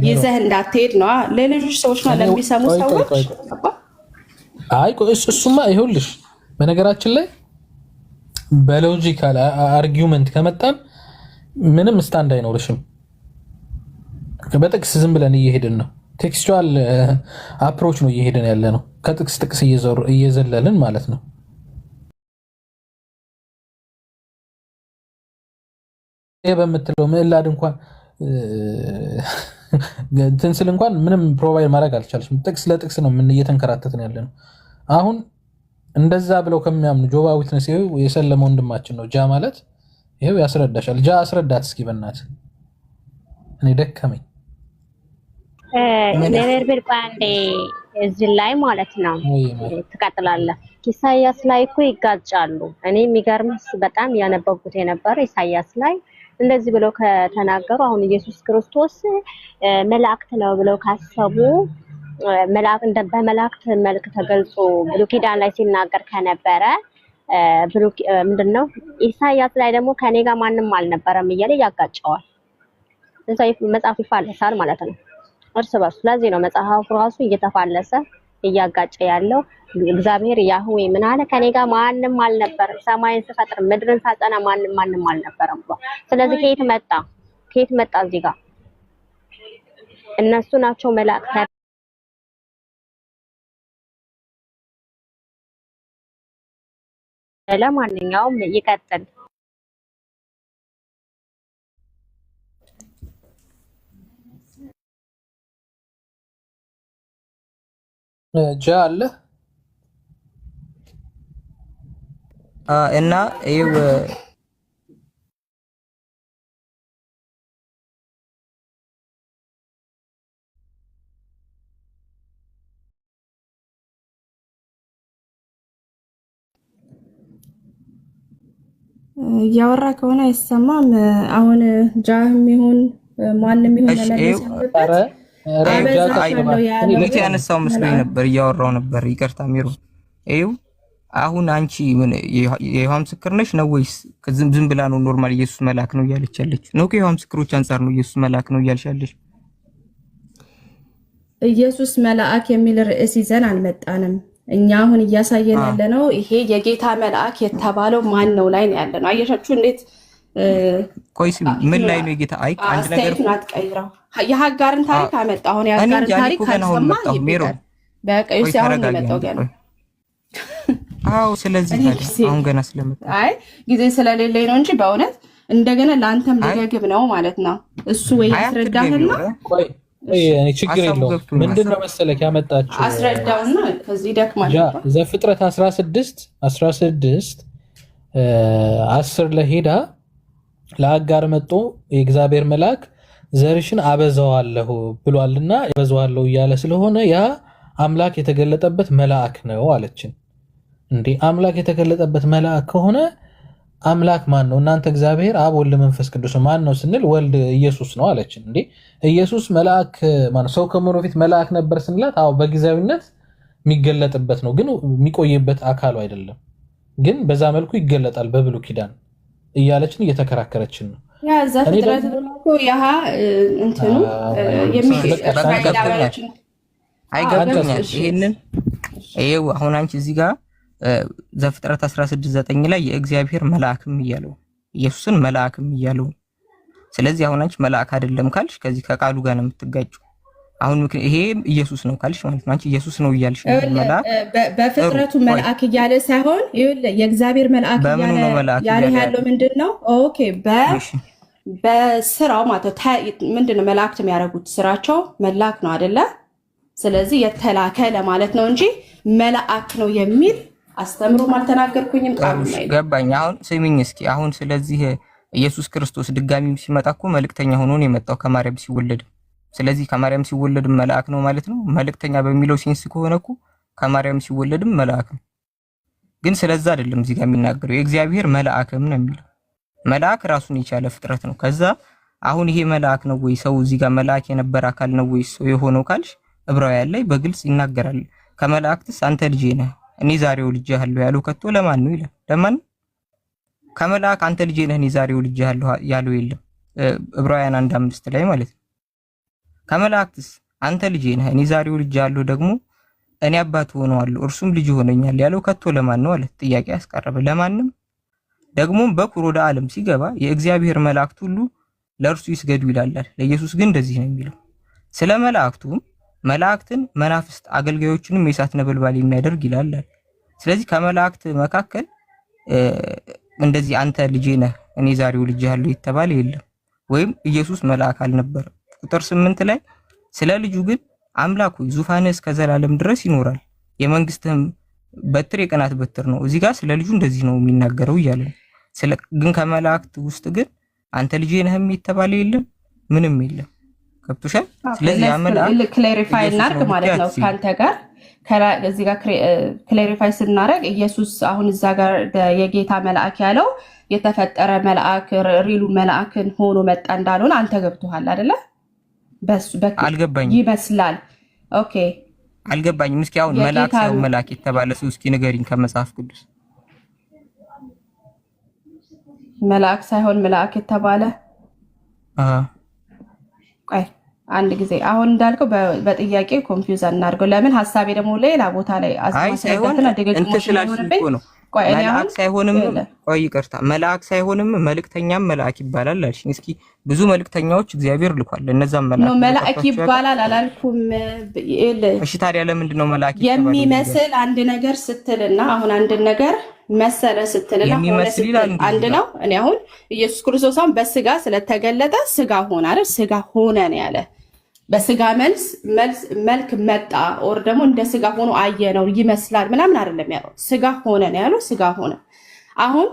Speaker 2: ይዘህ እንዳትሄድ ነው ለሌሎች ሰዎች ነው ለሚሰሙ ሰዎች።
Speaker 3: አይ እሱማ ይኸውልሽ፣ በነገራችን ላይ በሎጂካል አርጊውመንት ከመጣን ምንም ስታንድ አይኖርሽም። በጥቅስ ዝም ብለን እየሄድን ነው። ቴክስቹዋል አፕሮች ነው እየሄድን ያለ ነው። ከጥቅስ ጥቅስ እየዘለልን ማለት ነው። ይሄ በምትለው ምዕላድ እንኳን ትንስል እንኳን ምንም ፕሮቫይድ ማድረግ አልቻለችም። ጥቅስ ለጥቅስ ነው ምን እየተንከራተትን ያለ ነው። አሁን እንደዛ ብለው ከሚያምኑ ጆባ ዊትነስ ይሄው የሰለመ ወንድማችን ነው ጃ ማለት ይሄው ያስረዳሻል። ጃ አስረዳት እስኪ በእናትህ እኔ ደከመኝ።
Speaker 4: ነገር ግን አንዴ እዚህ ላይ ማለት ነው ትቀጥላለህ። ኢሳያስ ላይ እኮ ይጋጫሉ። እኔ የሚገርምስ በጣም ያነበብኩት የነበረ ኢሳያስ ላይ እንደዚህ ብለው ከተናገሩ አሁን ኢየሱስ ክርስቶስ መላእክት ነው ብለው ካሰቡ መልአክ እንደ በመላእክት መልክ ተገልጾ ብሉይ ኪዳን ላይ ሲናገር ከነበረ ምንድነው ኢሳያስ ላይ ደግሞ ከኔ ጋር ማንም አልነበረም እያለ ያጋጨዋል። መጽሐፍ ይፋለሳል ማለት ነው እርስ በርሱ። ስለዚህ ነው መጽሐፉ ራሱ እየተፋለሰ እያጋጨ ያለው። እግዚአብሔር ያህዌ ምን አለ? ከኔ ጋር ማንም አልነበረም፣ ሰማይን ስፈጥር ምድርን ሳጸና ማንም አልነበረም ብሏል። ስለዚህ ከየት መጣ? እዚህ ጋር እነሱ ናቸው መላእክት። ለማንኛውም ይቀጥል።
Speaker 3: ጃ አለ
Speaker 5: እና ይኸው
Speaker 2: እያወራ ከሆነ አይሰማም። አሁን ጃህም ይሁን ማንም ይሁን
Speaker 5: ልክ ያነሳው መስሎኝ ነበር፣ እያወራው ነበር። ይቅርታ ሚሩ። ይኸው አሁን አንቺ ምን የይሖዋ ምስክር ነሽ ነው ወይስ ዝም ብላ ነው ኖርማል ኢየሱስ መልአክ ነው እያለች ያለችው? ነው ከይሖዋ ምስክሮች አንፃር ነው ኢየሱስ መልአክ ነው እያልሽ ያለሽ?
Speaker 2: ኢየሱስ መልአክ የሚል ርዕስ ይዘን አልመጣንም። እኛ አሁን እያሳየን ያለነው ይሄ የጌታ መልአክ የተባለው ማን ነው ላይ ነው ያለነው። አየሻችሁ እንዴት
Speaker 5: ቆይስ ምን ላይ ነው የጌታ አይ አንድ ነገር
Speaker 2: አትቀይረው። የሀጋርን ታሪክ አመጣ። አሁን የሀጋርን ታሪክ ካልሰማ ይበቃል። በቃ ይኸው አሁን የመጣው ገና
Speaker 5: አዎ። ስለዚህ አሁን ገና ስለመጣ
Speaker 2: አይ ጊዜ ስለሌለኝ ነው እንጂ በእውነት እንደገና ለአንተም ልገግብ ነው ማለት ነው። እሱ ወይ ያስረዳህና
Speaker 3: ቆይ እኔ ችግር የለውም። ምንድነው መሰለክ ያመጣችሁ
Speaker 2: አስረዳውና ከዚህ ደክማል።
Speaker 3: ዘፍጥረት 16 10 ለሄዳ ለአጋር መጥቶ የእግዚአብሔር መልአክ ዘርሽን አበዛዋለሁ ብሏልና አበዛዋለሁ እያለ ስለሆነ ያ አምላክ የተገለጠበት መልአክ ነው አለችን። እንዴ አምላክ የተገለጠበት መልአክ ከሆነ አምላክ ማን ነው? እናንተ እግዚአብሔር አብ ወልድ መንፈስ ቅዱስ ማን ነው ስንል ወልድ ኢየሱስ ነው አለችን። እንዴ ኢየሱስ መልአክ ማን ሰው ከመሆኑ በፊት መልአክ ነበር ስንላት አዎ በጊዜያዊነት የሚገለጥበት ነው፣ ግን የሚቆይበት አካሉ አይደለም። ግን በዛ መልኩ ይገለጣል በብሉይ ኪዳን እያለችን እየተከራከረችን ነው።
Speaker 2: ያ ዘፍጥረት እኮ ያሃ እንትኑ
Speaker 5: አይገባኛል። ይሄንን ይሄው አሁን አንቺ እዚህ ጋር ዘፍጥረት 16:9 ላይ የእግዚአብሔር መልአክም እያለው ኢየሱስን መልአክም እያለው። ስለዚህ አሁን አንቺ መልአክ አይደለም ካልሽ ከዚህ ከቃሉ ጋር ነው የምትጋጭው። አሁን ይሄ ኢየሱስ ነው ካልሽ ማለት ነው አንቺ ኢየሱስ ነው እያልሽ መልአክ
Speaker 2: በፍጥረቱ መልአክ እያለ ሳይሆን ይኸውልህ የእግዚአብሔር መልአክ እያለ ያለው ምንድነው? ኦኬ በስራው ማለት ምንድነው መላእክት የሚያደርጉት ስራቸው መላክ ነው አይደለ? ስለዚህ የተላከ ለማለት ነው እንጂ መልአክ ነው የሚል አስተምሮም አልተናገርኩኝም። ቃሉ ላይ
Speaker 5: ገባኝ። አሁን ስሚኝ እስኪ አሁን ስለዚህ ኢየሱስ ክርስቶስ ድጋሚም ሲመጣ እኮ መልእክተኛ ሆኖ ነው የመጣው ከማርያም ሲወለድ። ስለዚህ ከማርያም ሲወለድም መልአክ ነው ማለት ነው። መልእክተኛ በሚለው ሴንስ ከሆነ እኮ ከማርያም ሲወለድም መልአክ ነው። ግን ስለዛ አይደለም እዚህ ጋር የሚናገረው የእግዚአብሔር መልአክም ነው የሚለው። መልአክ ራሱን የቻለ ፍጥረት ነው። ከዛ አሁን ይሄ መልአክ ነው ወይ ሰው እዚህ ጋር መልአክ የነበረ አካል ነው ወይ ሰው የሆነው ካልሽ ዕብራውያን ላይ በግልጽ ይናገራል። ከመላእክትስ አንተ ልጄ ነህ እኔ ዛሬው ልጄሃለሁ ያለው ከቶ ለማን ነው ይላል? ለማን? ከመላእክ አንተ ልጄ ነህ እኔ ዛሬው ልጄሃለሁ ያለው የለም። ዕብራውያን 1:5 ላይ ማለት ነው። ከመላእክትስ አንተ ልጄ ነህ እኔ ዛሬው ልጄሃለሁ ደግሞ እኔ አባት ሆነዋለሁ እርሱም ልጅ ሆነኛል ያለው ከቶ ለማን ነው አለ። ጥያቄ ያስቀረበ ለማንም። ደግሞም በኩር ወደ ዓለም ሲገባ የእግዚአብሔር መላእክት ሁሉ ለእርሱ ይስገዱ ይላል። ለኢየሱስ ግን እንደዚህ ነው የሚለው። ስለ መላእክቱም መላእክትን መናፍስት አገልጋዮችንም የእሳት ነበልባል የሚያደርግ ይላል። ስለዚህ ከመላእክት መካከል እንደዚህ አንተ ልጄ ነህ እኔ ዛሬው ልጄሃለሁ የተባለ የለም። ወይም ኢየሱስ መልአክ አልነበረም። ቁጥር 8 ላይ ስለ ልጁ ግን አምላክ ሆይ ዙፋንህ እስከ ዘላለም ድረስ ይኖራል የመንግስትህም በትር የቀናት በትር ነው። እዚህ ጋር ስለ ልጁ እንደዚህ ነው የሚናገረው እያለ ግን ከመላእክት ውስጥ ግን አንተ ልጄ ነህም የተባለ የለም፣ ምንም የለም። ገብቶሻል? ስለዚህ ያመላክ
Speaker 2: ክላሪፋይ እናድርግ ማለት ነው ካንተ ጋር እዚህ ጋር ክላሪፋይ ስናደርግ ኢየሱስ አሁን እዛ ጋር የጌታ መልአክ ያለው የተፈጠረ መልአክ ሪሉ መልአክን ሆኖ መጣ እንዳልሆነ አንተ ገብቶሃል አይደለ? በሱ
Speaker 5: አልገባኝም
Speaker 2: ይመስላል። ኦኬ
Speaker 5: አልገባኝም። እስኪ አሁን መልአክ ሳይሆን መልአክ የተባለ ሰው እስኪ ንገሪኝ ከመጽሐፍ ቅዱስ።
Speaker 2: መልአክ ሳይሆን መልአክ የተባለ ቆይ አንድ ጊዜ አሁን እንዳልከው በጥያቄ ኮንፊውዝ አናድርገው። ለምን ሐሳቤ ደግሞ ሌላ ቦታ ላይ አዝማሰለበትና ድግግሞሽ ነው። ቆይ እኔ አሁን
Speaker 5: ሳይሆንም ቆይ ይቅርታ መልአክ ሳይሆንም መልእክተኛም መልአክ ይባላል አልሽኝ። እስኪ ብዙ መልእክተኛዎች እግዚአብሔር ልኳል። እነዛም
Speaker 2: መልአክ ይባላል አላልኩም።
Speaker 5: እሺ ታዲያ ለምንድን ነው መልአክ
Speaker 2: የሚመስል አንድ ነገር ስትልና አሁን አንድ ነገር መሰለ ስትልና ሆነ ስትል አንድ ነው። እኔ አሁን ኢየሱስ ክርስቶስ አሁን በስጋ ስለተገለጠ ስጋ ሆነ አይደል? ስጋ ሆነ ነው ያለ። በስጋ መልክ መጣ ኦር ደግሞ እንደ ስጋ ሆኖ አየ ነው ይመስላል ምናምን አይደለም ያለው። ስጋ ሆነ ነው ያለው። ስጋ ሆነ። አሁን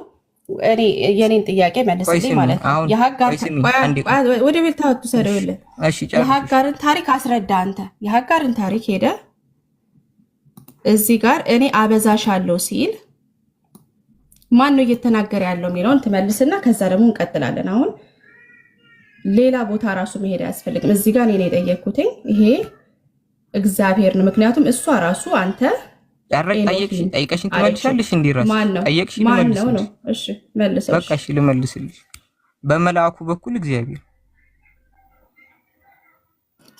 Speaker 2: እኔ የኔን ጥያቄ መልስልኝ ማለት ነው። የሀጋር ወደ ቤት ታወጡ ሰደውልህ። የሀጋርን ታሪክ አስረዳ አንተ። የሀጋርን ታሪክ ሄደ እዚህ ጋር እኔ አበዛሻለሁ ሲል ማን ነው እየተናገረ ያለው የሚለውን ትመልስና ከዛ ደግሞ እንቀጥላለን። አሁን ሌላ ቦታ ራሱ መሄድ አያስፈልግም። እዚህ ጋር እኔ የጠየቅኩትኝ ይሄ እግዚአብሔር ነው። ምክንያቱም እሷ ራሱ አንተ
Speaker 5: ጠይቀሽኝ ትመልሻለሽ። እንዲራስ ጠየቅሽ ልመልስልሽ።
Speaker 2: እሺ መልሰሽ
Speaker 5: በቃ እሺ ልመልስልሽ። በመልአኩ በኩል እግዚአብሔር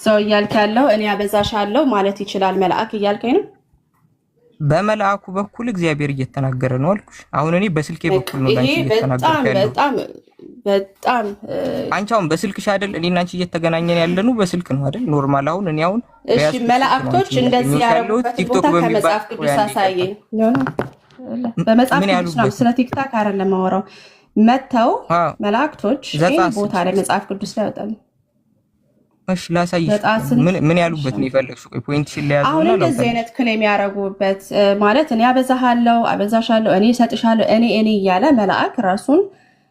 Speaker 2: ሰው እያልክ ያለው እኔ አበዛሻለሁ ማለት ይችላል መልአክ እያልከኝ ነው።
Speaker 5: በመልአኩ በኩል እግዚአብሔር እየተናገረ ነው አልኩሽ። አሁን እኔ በስልኬ በኩል ነው ላንቺ እየተናገርኩ ያለው። በጣም አንቺ አሁን በስልክሽ አይደል? እኔና አንቺ እየተገናኘን ያለነው በስልክ ነው አይደል? ኖርማል። አሁን እኔ አሁን
Speaker 2: እሺ መላእክቶች እንደዚህ ያረጉበት ቲክቶክ በመጽሐፍ ቅዱስ አሳየኝ። በመጽሐፍ ቅዱስ ነው፣ ስለ ቲክታክ አይደለም የማወራው። መተው መላእክቶች ይሄ ቦታ ላይ መጽሐፍ ቅዱስ ላይ ያወጣሉ።
Speaker 5: እሺ ላሳይሽ። ምን ያሉበት ነው የፈለግሽው? ቆይ ፖይንትሽን ላይ ያዘውና
Speaker 2: አሁን እንደዚህ አይነት ክሌም ያረጉበት ማለት እኔ አበዛሃለሁ፣ አበዛሻለሁ፣ እኔ እሰጥሻለሁ፣ እኔ እያለ መልአክ ራሱን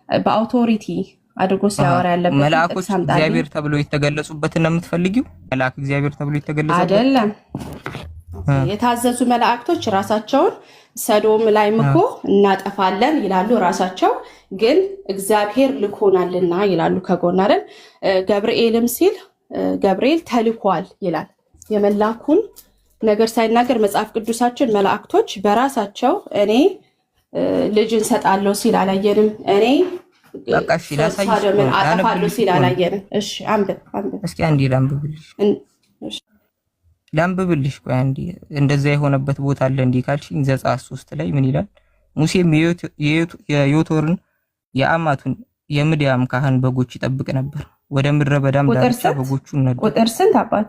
Speaker 2: በአውቶሪቲ አድርጎ ሲያወራ ያለበት
Speaker 5: መልአኮች እግዚአብሔር ተብሎ የተገለጹበትን ነው የምትፈልጊው? መልአክ እግዚአብሔር ተብሎ የተገለጸበት
Speaker 2: አይደለም። የታዘዙ መላእክቶች ራሳቸውን ሰዶም ላይ ምኮ እናጠፋለን ይላሉ ራሳቸው፣ ግን እግዚአብሔር ልኮናልና ይላሉ ከጎን አይደል? ገብርኤልም ሲል ገብርኤል ተልኳል ይላል። የመላኩን ነገር ሳይናገር መጽሐፍ ቅዱሳችን መላእክቶች በራሳቸው እኔ ልጅ እንሰጣለሁ ሲል አላየንም። እኔ ሳዶምን አጠፋለሁ ሲል አላየንም። እሺ አንብብ
Speaker 5: እስኪ አንዴ ላንብብልሽ። ቆይ አንዴ እንደዛ የሆነበት ቦታ አለ እንዲህ ካልሽኝ ዘጸአት 3 ላይ ምን ይላል? ሙሴም የዮቶርን የአማቱን የምድያም ካህን በጎች ይጠብቅ ነበር። ወደ ምድረ በዳም ዳርቻ በጎቹን ነዳ። ቁጥር
Speaker 2: ስንት አባት?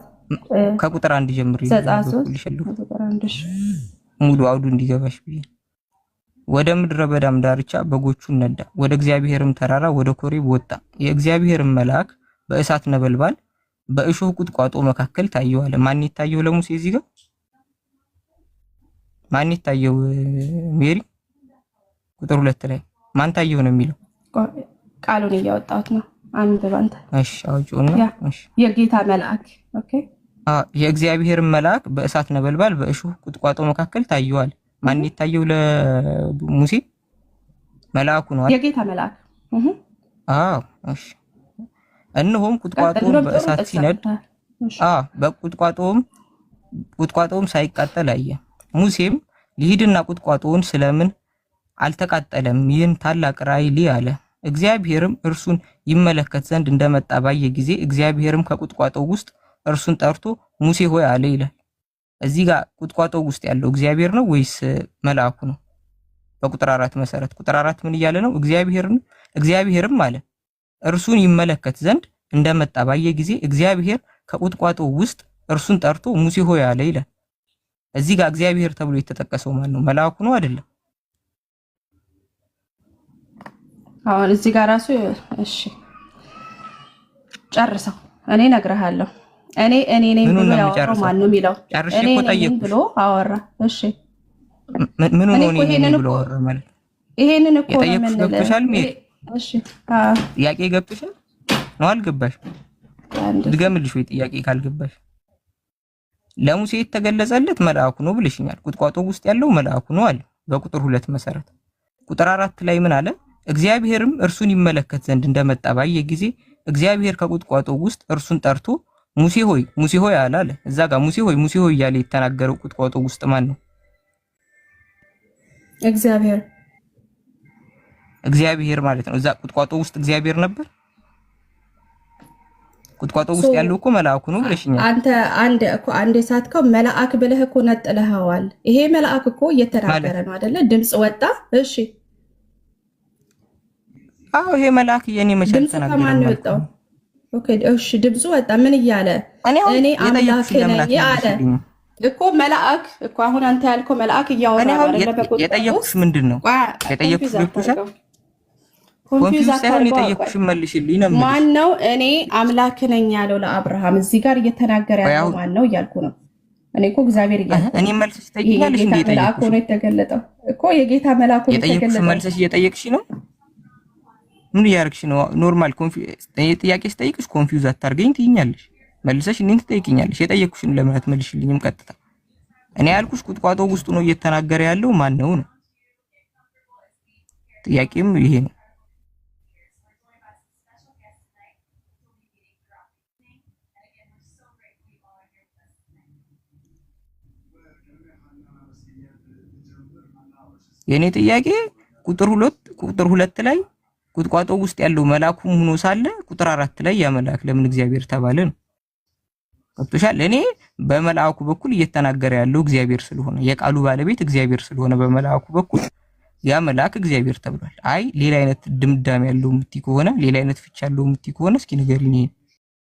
Speaker 5: ከቁጥር 1 ጀምር ሙሉ አውዱ እንዲገባሽ ብዬ። ወደ ምድረ በዳም ዳርቻ በጎቹን ነዳ። ወደ እግዚአብሔርም ተራራ ወደ ኮሬብ ወጣ። የእግዚአብሔርም መልአክ በእሳት ነበልባል በእሾህ ቁጥቋጦ መካከል ታየው አለ። ማን ይታየው ለሙሴ? እዚህ ጋር ማን ይታየው? ሜሪ ቁጥር 2 ላይ ማን ታየው ነው የሚለው?
Speaker 2: ቃሉን እያወጣሁት ነው። አንብብ አንተ።
Speaker 5: እሺ አውጪውና። እሺ
Speaker 2: የጌታ መልአክ ኦኬ።
Speaker 5: የእግዚአብሔር መልአክ በእሳት ነበልባል በእሾህ ቁጥቋጦ መካከል ታየው አለ። ማን ይታየው ለሙሴ? መልአኩ ነው አይደል?
Speaker 2: የጌታ መልአክ
Speaker 5: አዎ እሺ። እነሆም ቁጥቋጦውን በእሳት ሲነድ ቁጥቋጦውም ሳይቃጠል አየ። ሙሴም ልሂድና ቁጥቋጦውን ስለምን አልተቃጠለም ይህን ታላቅ ራእይ ልይ አለ። እግዚአብሔርም እርሱን ይመለከት ዘንድ እንደመጣ ባየ ጊዜ እግዚአብሔርም ከቁጥቋጦው ውስጥ እርሱን ጠርቶ ሙሴ ሆይ አለ ይላል። እዚህ ጋር ቁጥቋጦው ውስጥ ያለው እግዚአብሔር ነው ወይስ መልአኩ ነው? በቁጥር 4 መሰረት ቁጥር 4 ምን እያለ ነው? እግዚአብሔርም አለ እርሱን ይመለከት ዘንድ እንደመጣ ባየ ጊዜ እግዚአብሔር ከቁጥቋጦው ውስጥ እርሱን ጠርቶ ሙሴ ሆይ አለ ይላል። እዚህ ጋር እግዚአብሔር ተብሎ የተጠቀሰው ማን ነው? መልአኩ ነው አይደለም?
Speaker 2: አሁን እዚህ ጋር ራሱ እሺ ጨርሰው እኔ እነግርሃለሁ። እኔ ነኝ ብሎ ያወራው ማን ነው የሚለው? እኔ ነኝ ብሎ አወራ። እሺ
Speaker 5: ምን ነው እኔ ነኝ ብሎ አወራ ማለት?
Speaker 2: ይሄንን እኮ ነው
Speaker 5: የጠየቅኩሽ ገብቶሻል?
Speaker 2: እሺ
Speaker 5: ጥያቄ ገብቶሻል ነው አልገባሽ? ድገምልሽ ወይ ጥያቄ ካልገባሽ። ለሙሴ የተገለጸለት መልአኩ ነው ብለሽኛል። ቁጥቋጦ ውስጥ ያለው መልአኩ ነው አለ በቁጥር 2 መሰረት። ቁጥር 4 ላይ ምን አለ? እግዚአብሔርም እርሱን ይመለከት ዘንድ እንደመጣ ባየ ጊዜ እግዚአብሔር ከቁጥቋጦ ውስጥ እርሱን ጠርቶ ሙሴ ሆይ አለ። እዛ ጋር ሙሴ ሆይ እያለ የተናገረው ቁጥቋጦ ውስጥ ማን ነው? እግዚአብሔር ማለት ነው። እዛ ቁጥቋጦ ውስጥ እግዚአብሔር ነበር። ቁጥቋጦ ውስጥ ያለው እኮ መልአኩ ነው ብለሽኛል።
Speaker 2: አንድ ሳትከው መልአክ ብለህ እኮ ነጥለኸዋል። ይሄ መልአክ እኮ እየተናገረ ነው አይደለ? ድምጽ ወጣ። እሺ
Speaker 5: አዎ ይሄ መልአክ የኔ መቼ ተናገረ ማለት ነው።
Speaker 2: ኦኬ እሺ ድምጽ ወጣ። ምን እያለ እኔ አምላክ ነኝ ያለ እኮ መልአክ እኮ አሁን አንተ ያልከው መልአክ እያወራ አይደለ? በቁጥቋጦ
Speaker 5: የጠየቅኩሽ ምንድን ነው? የጠየቅኩሽ ገብቶሻል? ኮንፊውዝ ሳይሆን የጠየቅኩሽ መልሽልኝ ነው።
Speaker 2: ማን ነው እኔ አምላክ ነኝ ያለው ለአብርሃም? እዚህ ጋር እየተናገረ ያለው ማን ነው እያልኩ ነው። እኔ እኮ እግዚአብሔር እያልኩ
Speaker 5: እኔ መልስሽ ትጠይቂኛለሽ እንዴ?
Speaker 2: መልአክ ሆኖ የተገለጠው እኮ የጌታ መልአክ ሆኖ የተገለጠው
Speaker 5: መልስሽ እየጠየቅሽ ነው። ምን እያደረግሽ ነው? ኖርማል ጥያቄ ስጠይቅሽ ኮንፊውዝ አታርገኝ ትይኛለሽ። መልሰሽ እኔን ትጠይቂኛለሽ። የጠየቅኩሽን ለምን አትመልሽልኝም ቀጥታ? እኔ ያልኩሽ ቁጥቋጦ ውስጥ ነው እየተናገረ ያለው ማን ነው ነው። ጥያቄም ይሄ ነው። የኔ ጥያቄ ቁጥር 2 ላይ ቁጥቋጦ ውስጥ ያለው መልአኩም ሆኖ ሳለ ቁጥር 4 ላይ ያ መልአክ ለምን እግዚአብሔር ተባለ ነው? ገብቶሻል? እኔ በመልአኩ በኩል እየተናገረ ያለው እግዚአብሔር ስለሆነ የቃሉ ባለቤት እግዚአብሔር ስለሆነ በመልአኩ በኩል ያ መልአክ እግዚአብሔር ተብሏል። አይ ሌላ አይነት ድምዳሜ ያለው ምትይ ከሆነ ሌላ አይነት ፍቻ ያለው ምትይ ከሆነ እስኪ ንገሪኝ።